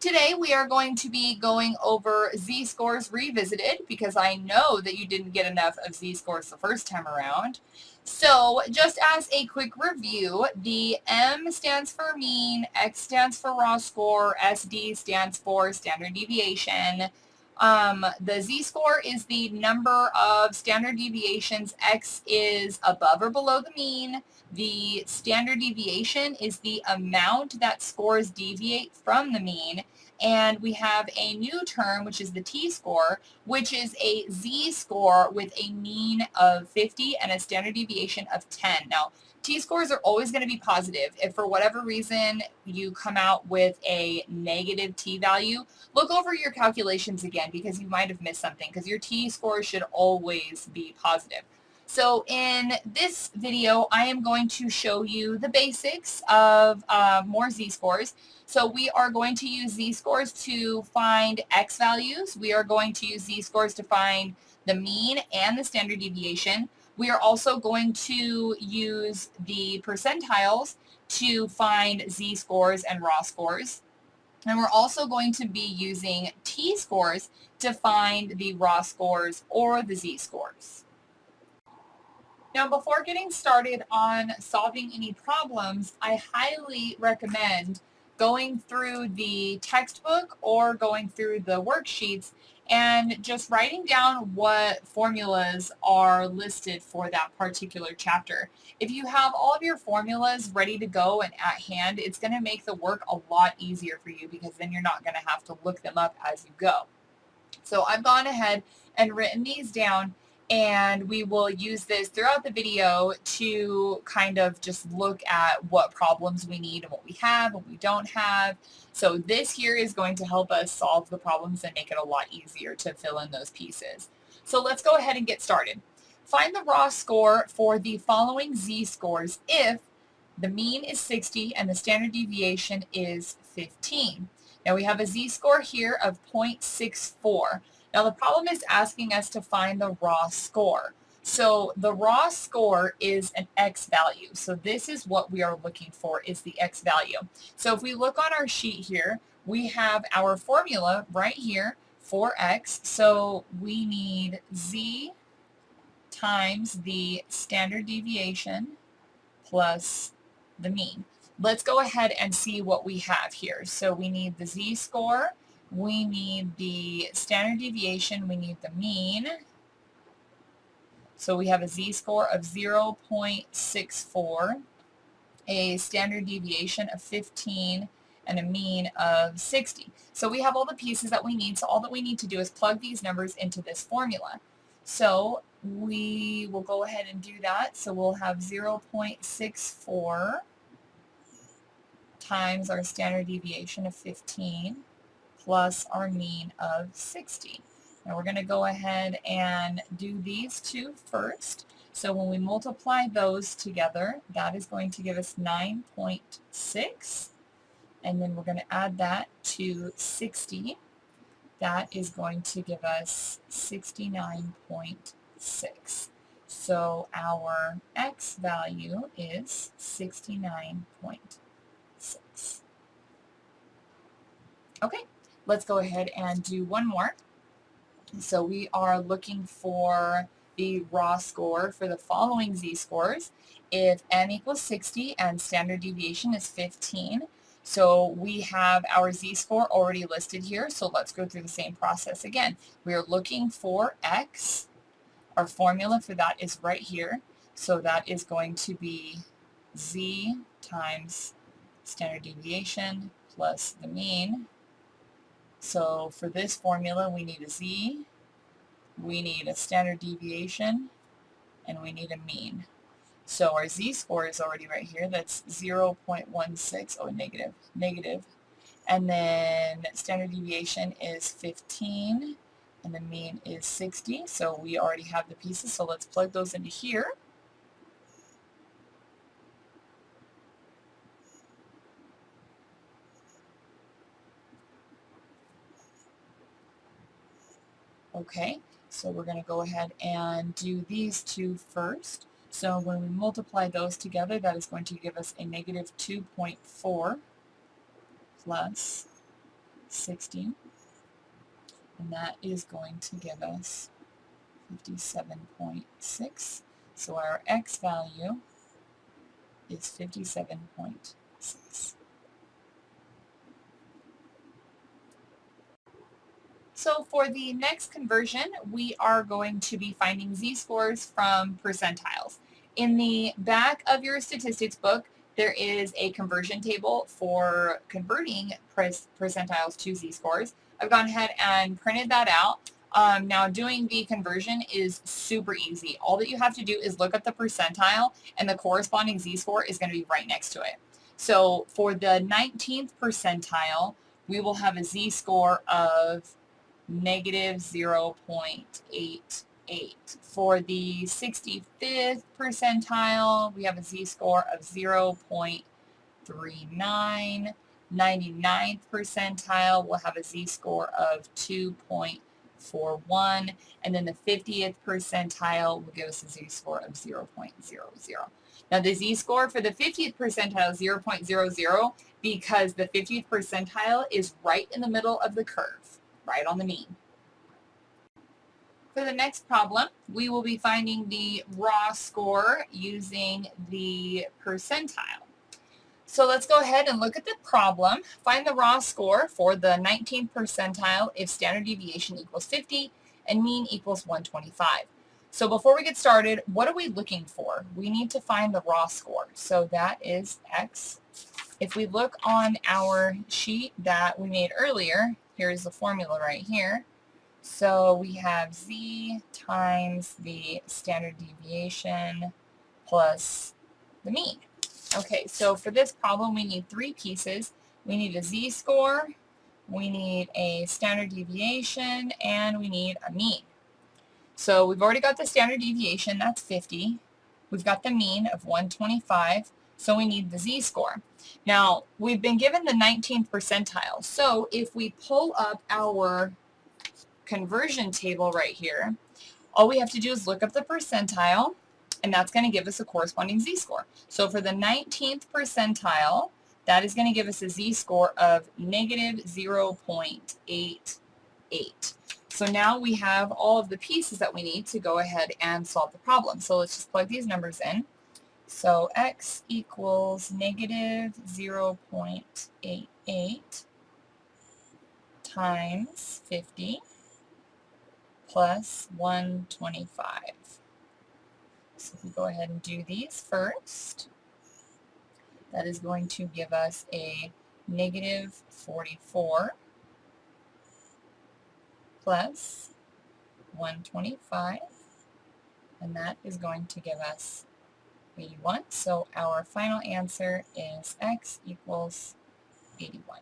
Today we are going to be going over z-scores revisited because I know that you didn't get enough of z-scores the first time around. So just as a quick review, the M stands for mean, X stands for raw score, SD stands for standard deviation. The z-score is the number of standard deviations X is above or below the mean. The standard deviation is the amount that scores deviate from the mean. And we have a new term, which is the t-score, which is a z-score with a mean of 50 and a standard deviation of 10. Now, t-scores are always going to be positive. If for whatever reason you come out with a negative t-value, look over your calculations again because you might have missed something because your t-score should always be positive. So in this video, I am going to show you the basics of more z-scores. So we are going to use z-scores to find x values. We are going to use z-scores to find the mean and the standard deviation. We are also going to use the percentiles to find z-scores and raw scores. And we're also going to be using t-scores to find the raw scores or the z-scores. Now, before getting started on solving any problems, I highly recommend going through the textbook or going through the worksheets and just writing down what formulas are listed for that particular chapter. If you have all of your formulas ready to go and at hand, it's going to make the work a lot easier for you because then you're not going to have to look them up as you go. So I've gone ahead and written these down, and we will use this throughout the video to kind of just look at what problems we need and what we have and what we don't have. So this here is going to help us solve the problems and make it a lot easier to fill in those pieces. So let's go ahead and get started. Find the raw score for the following z-scores if the mean is 60 and the standard deviation is 15. Now we have a z-score here of 0.64. Now the problem is asking us to find the raw score. So the raw score is an x value. So this is what we are looking for, is the x value. So if we look on our sheet here, we have our formula right here for x. So we need z times the standard deviation plus the mean. Let's go ahead and see what we have here. So we need the z-score, we need the standard deviation, we need the mean. So we have a z-score of 0.64, a standard deviation of 15, and a mean of 60. So we have all the pieces that we need. So all that we need to do is plug these numbers into this formula. So we will go ahead and do that. So we'll have 0.64 times our standard deviation of 15 plus our mean of 60. Now we're going to go ahead and do these two first. So when we multiply those together, that is going to give us 9.6. And then we're going to add that to 60. That is going to give us 69.6. So our x value is 69.6. Okay, let's go ahead and do one more. So we are looking for the raw score for the following z-scores. If m equals 60 and standard deviation is 15, so we have our z-score already listed here, so let's go through the same process again. We are looking for x. Our formula for that is right here, so that is going to be z times standard deviation plus the mean. So for this formula, we need a z, we need a standard deviation, and we need a mean. So our z-score is already right here. That's 0.16, oh, negative. And then standard deviation is 15, and the mean is 60. So we already have the pieces, so let's plug those into here. Okay, so we're going to go ahead and do these two first. So when we multiply those together, that is going to give us a negative 2.4 plus 60, and that is going to give us 57.6. So our x value is 57.6. So for the next conversion, we are going to be finding z-scores from percentiles. In the back of your statistics book, there is a conversion table for converting percentiles to z-scores. I've gone ahead and printed that out. Now doing the conversion is super easy. All that you have to do is look up the percentile and the corresponding z-score is going to be right next to it. So for the 19th percentile, we will have a z-score of negative 0.88. For the 65th percentile, we have a z-score of 0.39. 99th percentile will have a z-score of 2.41, and then the 50th percentile will give us a z-score of 0.00. Now the z-score for the 50th percentile is 0.00 because the 50th percentile is right in the middle of the curve, right on the mean. For the next problem, we will be finding the raw score using the percentile. So let's go ahead and look at the problem. Find the raw score for the 19th percentile if standard deviation equals 50 and mean equals 125. So before we get started, what are we looking for? We need to find the raw score. So that is x. If we look on our sheet that we made earlier, here's the formula right here. So we have z times the standard deviation plus the mean. Okay, so for this problem, we need three pieces. We need a z-score, we need a standard deviation, and we need a mean. So we've already got the standard deviation, that's 50. We've got the mean of 125, so we need the z-score. Now, we've been given the 19th percentile, so if we pull up our conversion table right here, all we have to do is look up the percentile, and that's going to give us a corresponding z-score. So for the 19th percentile, that is going to give us a z-score of negative 0.88. So now we have all of the pieces that we need to go ahead and solve the problem. So let's just plug these numbers in. So x equals negative 0.88 times 50 plus 125. So if we go ahead and do these first, that is going to give us a negative 44 plus 125, and that is going to give us 81. So our final answer is x equals 81.